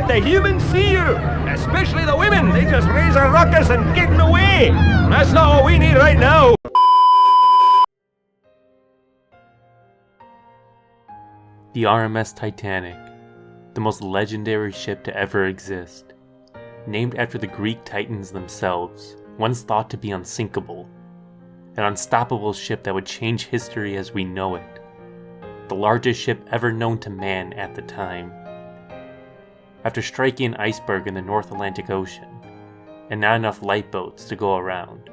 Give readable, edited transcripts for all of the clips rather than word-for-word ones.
let the humans see you. Especially the women. They just raise a ruckus and get in the way. That's not what we need right now. The RMS Titanic, the most legendary ship to ever exist. Named after the Greek titans themselves, once thought to be unsinkable. An unstoppable ship that would change history as we know it. The largest ship ever known to man at the time. After striking an iceberg in the North Atlantic Ocean, and not enough lifeboats to go around,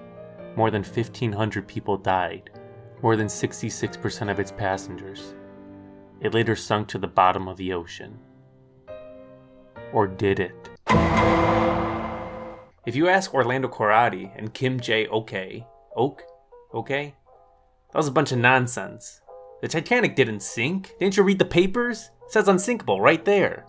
more than 1,500 people died, more than 66% of its passengers. It later sunk to the bottom of the ocean. Or did it? If you ask Orlando Corradi and Kim J. Oak, that was a bunch of nonsense. The Titanic didn't sink. Didn't you read the papers? It says unsinkable right there.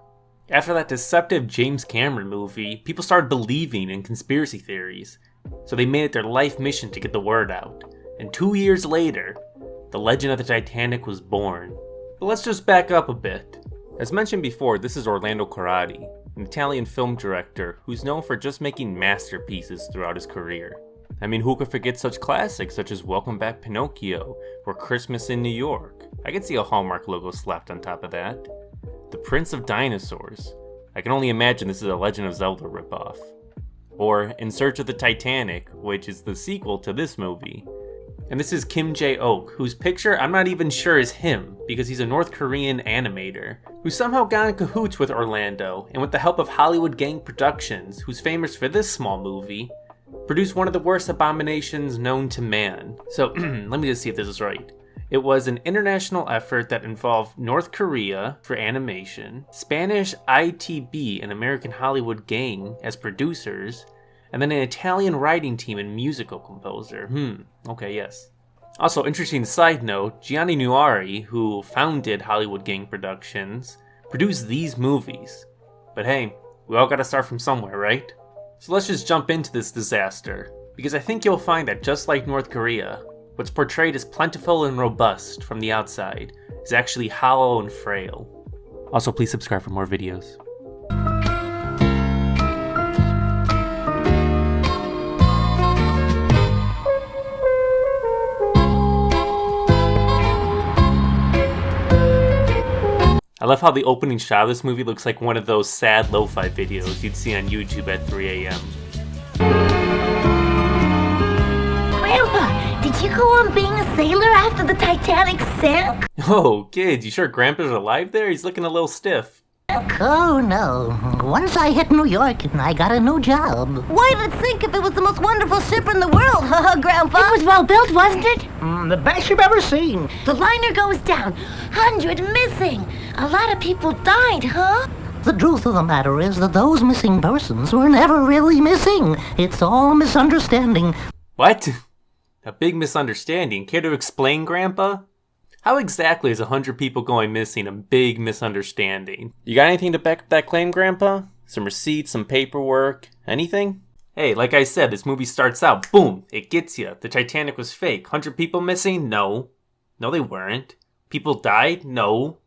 After that deceptive James Cameron movie, people started believing in conspiracy theories, so they made it their life mission to get the word out. And 2 years later, the legend of the Titanic was born. But let's just back up a bit. As mentioned before, this is Orlando Corradi, an Italian film director who's known for just making masterpieces throughout his career. I mean, who could forget such classics such as Welcome Back Pinocchio or Christmas in New York? I could see a Hallmark logo slapped on top of that. The Prince of Dinosaurs. I can only imagine this is a Legend of Zelda ripoff. Or In Search of the Titanic, which is the sequel to this movie. And this is Kim J. Oak, whose picture I'm not even sure is him, because he's a North Korean animator, who somehow got in cahoots with Orlando, and with the help of Hollywood Gang Productions, who's famous for this small movie, produced one of the worst abominations known to man. So, let me just see if this is right. It was an international effort that involved North Korea for animation, Spanish ITB and American Hollywood Gang as producers, and then an Italian writing team and musical composer. Okay, yes. Also, interesting side note, Gianni Nuari, who founded Hollywood Gang Productions, produced these movies. But hey, we all gotta start from somewhere, right? So let's just jump into this disaster, because I think you'll find that just like North Korea, what's portrayed as plentiful and robust from the outside is actually hollow and frail. Also, please subscribe for more videos. I love how the opening shot of this movie looks like one of those sad lo-fi videos you'd see on YouTube at 3 a.m. Grandpa, did you go on being a sailor after the Titanic sank? Oh, kids, you sure Grandpa's alive there? He's looking a little stiff. Oh, no. Once I hit New York, I got a new job. Why did it sink if it was the most wonderful ship in the world, Grandpa? It was well built, wasn't it? The best you've ever seen. The liner goes down. 100 missing. A lot of people died, huh? The truth of the matter is that those missing persons were never really missing. It's all a misunderstanding. What? A big misunderstanding? Care to explain, Grandpa? How exactly is 100 people going missing a big misunderstanding? You got anything to back up that claim, Grandpa? Some receipts, some paperwork, anything? Hey, like I said, this movie starts out, boom, it gets you. The Titanic was fake. 100 people missing? No. No, they weren't. People died? No.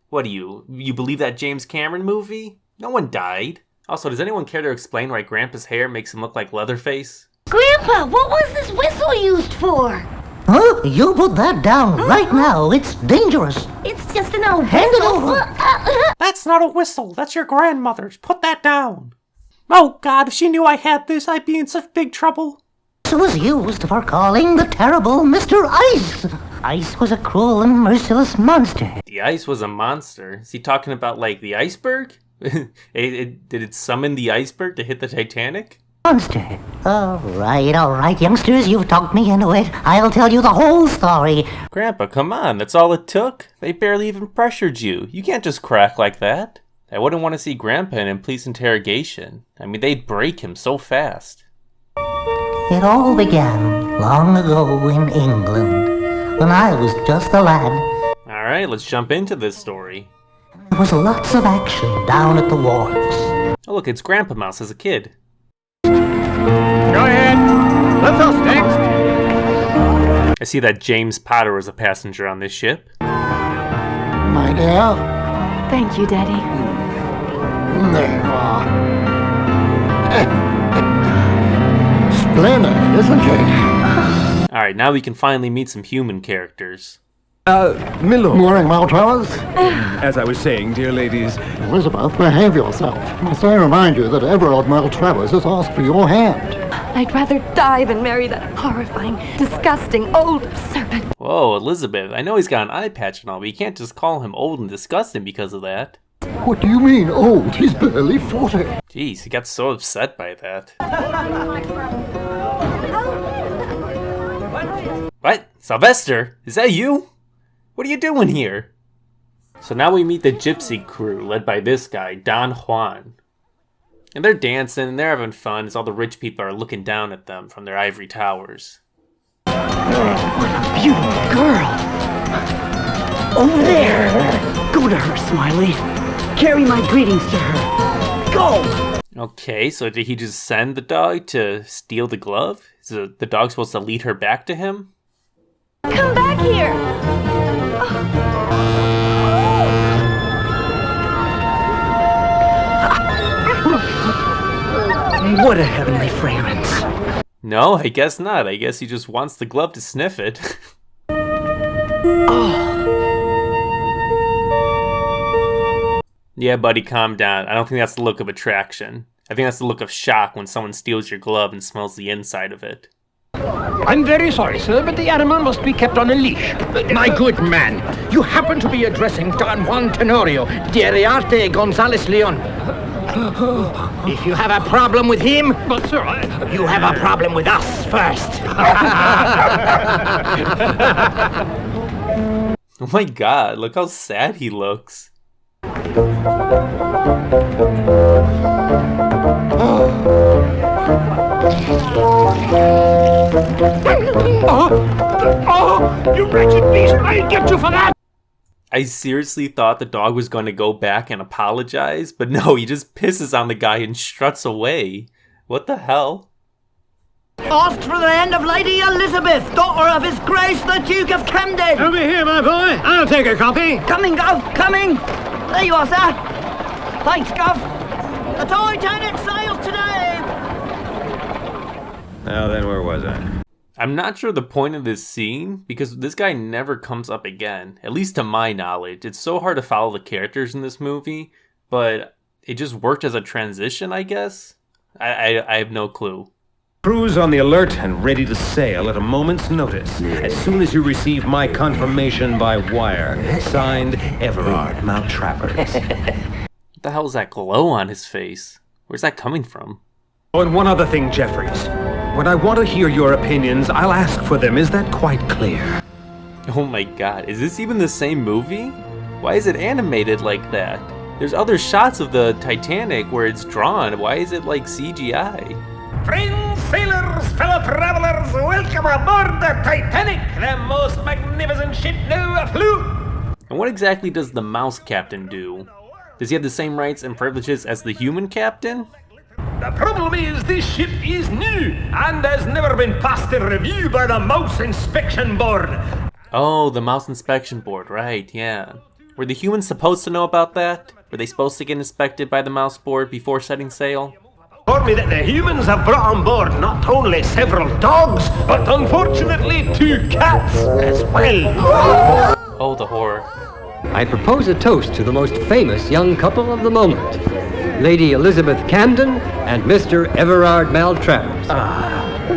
What do you believe that James Cameron movie? No one died. Also, does anyone care to explain why Grandpa's hair makes him look like Leatherface? Grandpa, what was this whistle used for? Huh? You put that down right now. It's dangerous. It's just an old Hand it whistle. over. That's not a whistle. That's your grandmother's. Put that down. Oh, God, if she knew I had this, I'd be in such big trouble. It was used for calling the terrible Mr. Ice. Ice was a cruel and merciless monster. The ice was a monster? Is he talking about, like, the iceberg? Did it summon the iceberg to hit the Titanic? Monster. All right, youngsters, you've talked me into it. I'll tell you the whole story. Grandpa, come on, that's all it took? They barely even pressured you. You can't just crack like that. I wouldn't want to see Grandpa in police interrogation. I mean, they'd break him so fast. It all began long ago in England, when I was just a lad. Alright, let's jump into this story. There was lots of action down at the wharves. Oh look, it's Grandpa Mouse as a kid. Go ahead. Let's us next. I see that James Potter was a passenger on this ship. My dear. Thank you, Daddy. There. isn't she? Alright, now we can finally meet some human characters. Milord. Morning, Maltravers. As I was saying, dear ladies, Elizabeth, behave yourself. Must I remind you that Everard Maltravers has asked for your hand? I'd rather die than marry that horrifying, disgusting old serpent. Whoa, Elizabeth, I know he's got an eye patch and all, but you can't just call him old and disgusting because of that. What do you mean, old? He's barely 40. Jeez, he got so upset by that. What? Sylvester? Is that you? What are you doing here? So now we meet the gypsy crew, led by this guy, Don Juan. And they're dancing, and they're having fun as all the rich people are looking down at them from their ivory towers. Beautiful girl. Over there. Go to her, Smiley. Carry my greetings to her. Go! Okay, so did he just send the dog to steal the glove? Is the dog supposed to lead her back to him? Come back here! What a heavenly fragrance. No, I guess not. I guess he just wants the glove to sniff it. Yeah, buddy, calm down. I don't think that's the look of attraction. I think that's the look of shock when someone steals your glove and smells the inside of it. I'm very sorry, sir, but the animal must be kept on a leash. My good man, you happen to be addressing Don Juan Tenorio de Ariarte Gonzalez Leon. If you have a problem with him, but sir, you have a problem with us first. Oh my god, look how sad he looks. Oh, you wretched beast, I'll get you for that! I seriously thought the dog was going to go back and apologize, but no, he just pisses on the guy and struts away. What the hell? Ask for the hand of Lady Elizabeth, daughter of His Grace the Duke of Camden. Over here, my boy. I'll take a copy. Coming, Gov, coming. There you are, sir. Thanks, Gov. The Titanic sails today. Now then, where was I? I'm not sure the point of this scene, because this guy never comes up again, at least to my knowledge. It's so hard to follow the characters in this movie, but it just worked as a transition, I guess? I have no clue. Crew's on the alert and ready to sail at a moment's notice, as soon as you receive my confirmation by wire. Signed, Everard Maltravers. What the hell is that glow on his face? Where's that coming from? Oh, and one other thing, Jeffries. When I want to hear your opinions, I'll ask for them. Is that quite clear? Oh my god, is this even the same movie? Why is it animated like that? There's other shots of the Titanic where it's drawn. Why is it like CGI? Friends, sailors, fellow travelers, welcome aboard the Titanic, the most magnificent ship now afloat. And what exactly does the mouse captain do? Does he have the same rights and privileges as the human captain? The problem is this ship is new and has never been passed in review by the Mouse Inspection Board. Oh, the mouse inspection board, right, yeah. Were the humans supposed to know about that? Were they supposed to get inspected by the mouse board before setting sail? Inform me that the humans have brought on board not only several dogs, but unfortunately 2 cats as well. Oh, the horror. I propose a toast to the most famous young couple of the moment, Lady Elizabeth Camden and Mr. Everard Maltravers.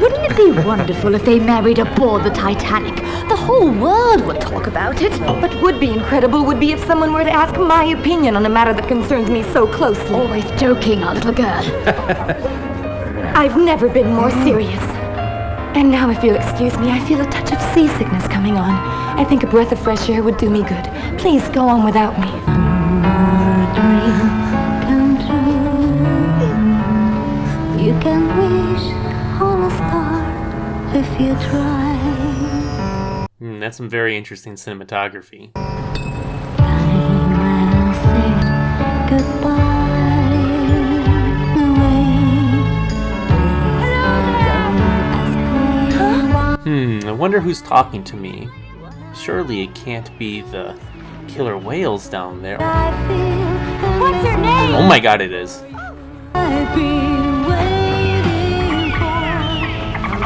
Wouldn't it be wonderful if they married aboard the Titanic? The whole world would talk about it. What would be incredible would be if someone were to ask my opinion on a matter that concerns me so closely. Always joking, our little girl. I've never been more serious. And now, if you'll excuse me, I feel a touch of seasickness coming on. I think a breath of fresh air would do me good. Please go on without me. You can wish on a star if you try. That's some very interesting cinematography. I wonder who's talking to me. Surely it can't be the killer whales down there. What's your name? Oh my god, it is.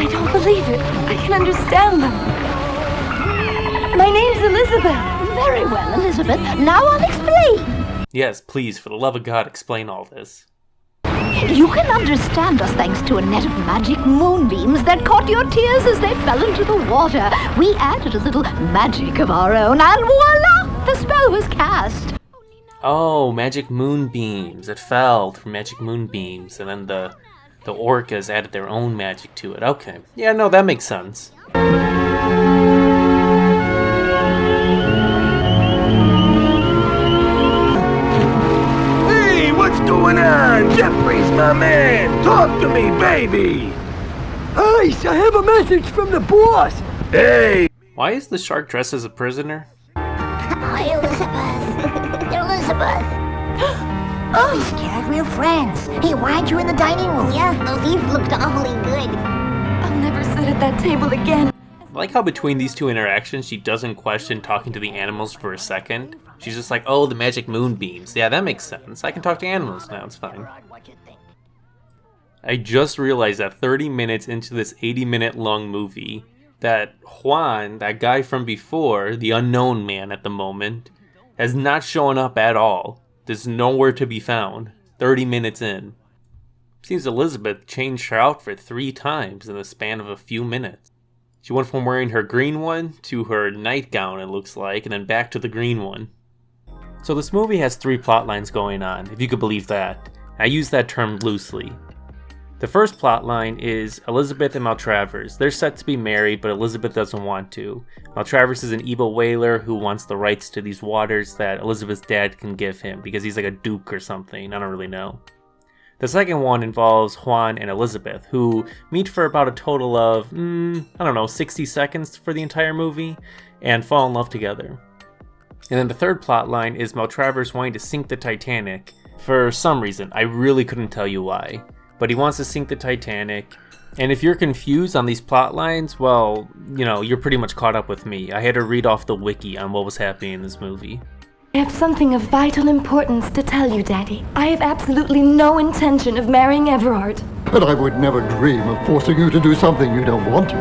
I don't can't believe it. I can understand them. My name's Elizabeth. Very well, Elizabeth. Now I'll explain. Yes, please, for the love of God, explain all this. You can understand us thanks to a net of magic moonbeams that caught your tears as they fell into the water. We added a little magic of our own, and voila! The spell was cast. Oh, magic moonbeams. It fell through magic moonbeams, and then the orcas added their own magic to it. Okay. Yeah, no, that makes sense. Hey, what's going on? Jeffrey's my man. Talk to me, baby. Ice, I have a message from the boss. Hey. Why is the shark dressed as a prisoner? Hi, Elizabeth. Elizabeth. Oh, we scared real friends. Hey, why aren't you in the dining room? Yes, those eats looked awfully good. I'll never sit at that table again. I like how between these two interactions, she doesn't question talking to the animals for a second. She's just like, oh, the magic moonbeams. Yeah, that makes sense. I can talk to animals now, it's fine. I just realized that 30 minutes into this 80-minute long movie, that Juan, that guy from before, the unknown man at the moment, has not shown up at all. There's nowhere to be found. 30 minutes in. Seems Elizabeth changed her outfit 3 times in the span of a few minutes. She went from wearing her green one to her nightgown, it looks like, and then back to the green one. So this movie has 3 plot lines going on, if you could believe that. I use that term loosely. The first plot line is Elizabeth and Maltravers. They're set to be married, but Elizabeth doesn't want to. Maltravers is an evil whaler who wants the rights to these waters that Elizabeth's dad can give him, because he's like a duke or something, I don't really know. The second one involves Juan and Elizabeth, who meet for about a total of, 60 seconds for the entire movie, and fall in love together. And then the third plot line is Maltravers wanting to sink the Titanic for some reason. I really couldn't tell you why. But he wants to sink the Titanic. And if you're confused on these plot lines, well, you're pretty much caught up with me. I had to read off the wiki on what was happening in this movie. I have something of vital importance to tell you, Daddy. I have absolutely no intention of marrying Everard. But I would never dream of forcing you to do something you don't want to.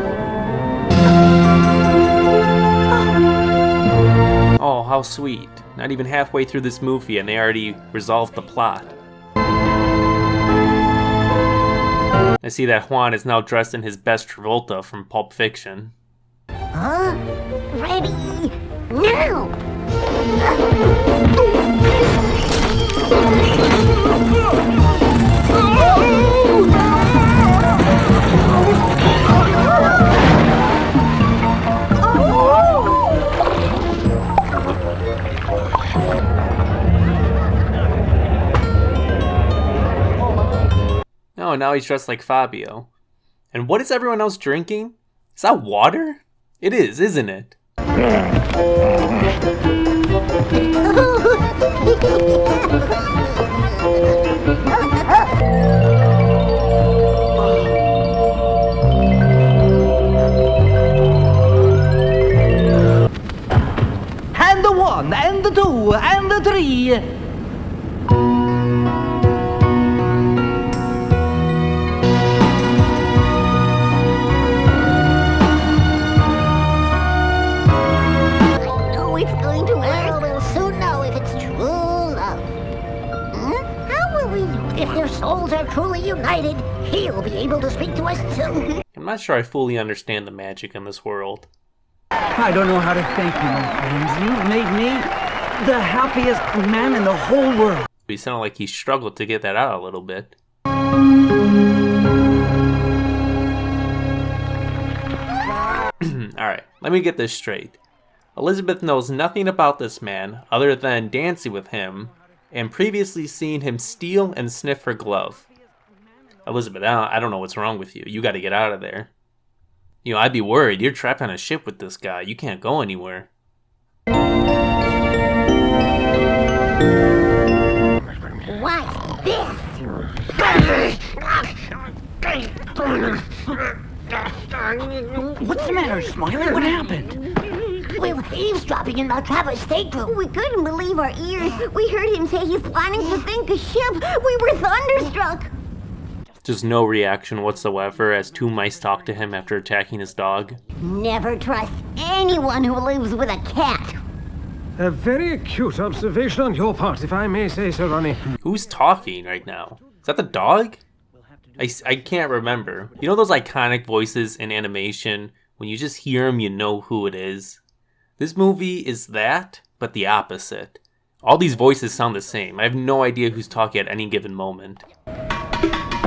Oh, how sweet. Not even halfway through this movie and they already resolved the plot. I see that Juan is now dressed in his best Travolta from Pulp Fiction. Huh? Ready? Now! Oh, now he's dressed like Fabio. And what is everyone else drinking? Is that water? It is, isn't it? And the 1, and the 2, and the 3. If their souls are truly united, he'll be able to speak to us too. I'm not sure I fully understand the magic in this world. I don't know how to thank you, my friends. You've made me the happiest man in the whole world. He sounded like he struggled to get that out a little bit. Alright, let me get this straight. Elizabeth knows nothing about this man other than dancing with him and previously seeing him steal and sniff her glove. Elizabeth, I don't know what's wrong with you. You gotta get out of there. I'd be worried. You're trapped on a ship with this guy. You can't go anywhere. What's this? What's the matter, Smiley? What happened? We were eavesdropping in Maltravers' stateroom. We couldn't believe our ears. We heard him say he's planning to sink a ship. We were thunderstruck. Just no reaction whatsoever as two mice talk to him after attacking his dog. Never trust anyone who lives with a cat. A very acute observation on your part, if I may say so, Ronnie. Who's talking right now? Is that the dog? I can't remember. You know those iconic voices in animation? When you just hear them, you know who it is. This movie is that, but the opposite. All these voices sound the same. I have no idea who's talking at any given moment.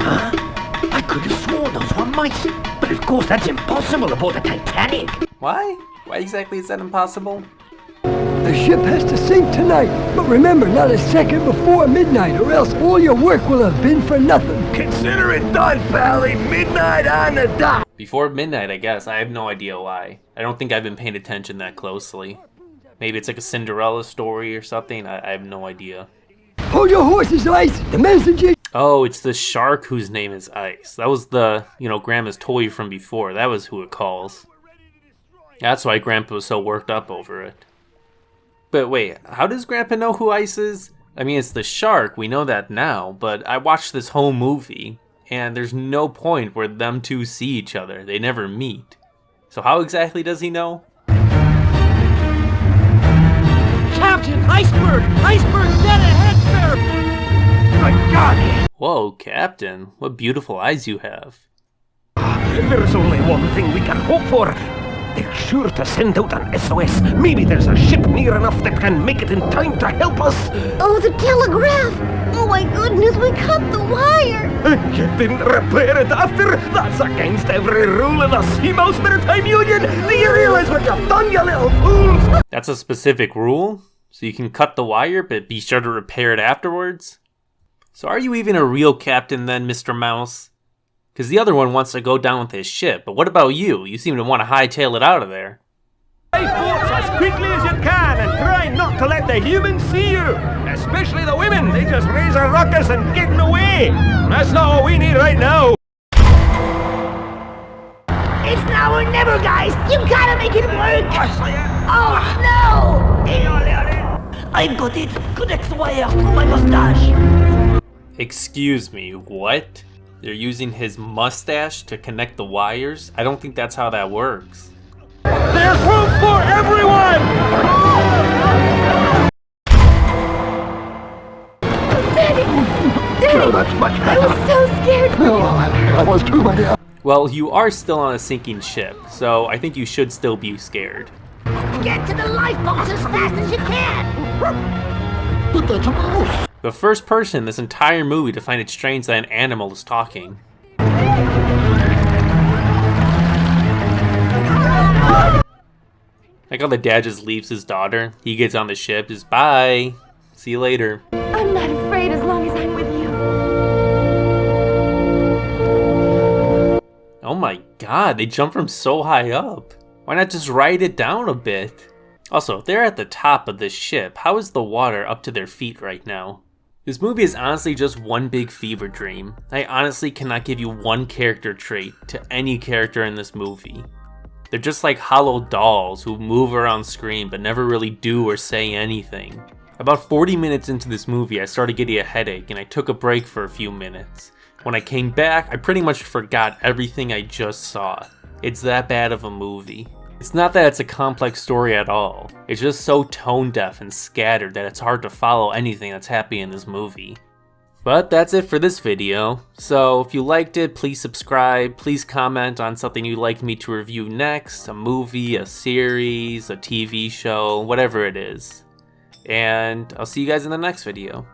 I could have sworn those were mice, but of course that's impossible aboard the Titanic. Why? Why exactly is that impossible? The ship has to sink tonight, but remember, not a second before midnight, or else all your work will have been for nothing. Consider it done, Pally. Midnight on the dot. Before midnight, I guess. I have no idea why. I don't think I've been paying attention that closely. Maybe it's like a Cinderella story or something. I have no idea. Hold your horses, Ice! The messenger! Oh, it's the shark whose name is Ice. That was the, Grandma's toy from before. That was who it calls. That's why Grandpa was so worked up over it. But wait, how does Grandpa know who Ice is? I mean, it's the shark, we know that now, but I watched this whole movie, and there's no point where them two see each other. They never meet. So how exactly does he know? Captain, iceberg! Iceberg dead ahead, sir! My God! Whoa, Captain, what beautiful eyes you have. There's only one thing we can hope for. They're sure to send out an SOS. Maybe there's a ship near enough that can make it in time to help us. Oh, the telegraph! Oh my goodness, we cut the wire! You didn't repair it after? That's against every rule in the Seamouse Maritime Union! Do you realize what you've done, you little fools? That's a specific rule? So you can cut the wire, but be sure to repair it afterwards? So are you even a real captain then, Mr. Mouse? Because the other one wants to go down with his ship, but what about you? You seem to want to hightail it out of there. Lifeboats as quickly as you can and try not to let the humans see you. Especially the women. They just raise a ruckus and get in the way. That's not what we need right now. It's now or never, guys! You gotta make it work! Oh no! I've got it! Connect the wire through my mustache! Excuse me, what? They're using his mustache to connect the wires? I don't think that's how that works. There's room for everyone! Daddy! Oh, that's much I better. was so scared. Oh, I was too, my dear. Well, you are still on a sinking ship, so I think you should still be scared. Get to the lifeboats as fast as you can! But that's a mouse. The first person this entire movie to find it strange that an animal is talking. Like how the dad just leaves his daughter. He gets on the ship, just bye. See you later. I'm not afraid as long as I'm with you. Oh my god, they jump from so high up. Why not just ride it down a bit? Also, if they're at the top of this ship, how is the water up to their feet right now? This movie is honestly just one big fever dream. I honestly cannot give you one character trait to any character in this movie. They're just like hollow dolls who move around screen but never really do or say anything. About 40 minutes into this movie, I started getting a headache and I took a break for a few minutes. When I came back, I pretty much forgot everything I just saw. It's that bad of a movie. It's not that it's a complex story at all. It's just so tone deaf and scattered that it's hard to follow anything that's happening in this movie. But that's it for this video. So if you liked it, please subscribe, please comment on something you'd like me to review next, a movie, a series, a TV show, whatever it is. And I'll see you guys in the next video.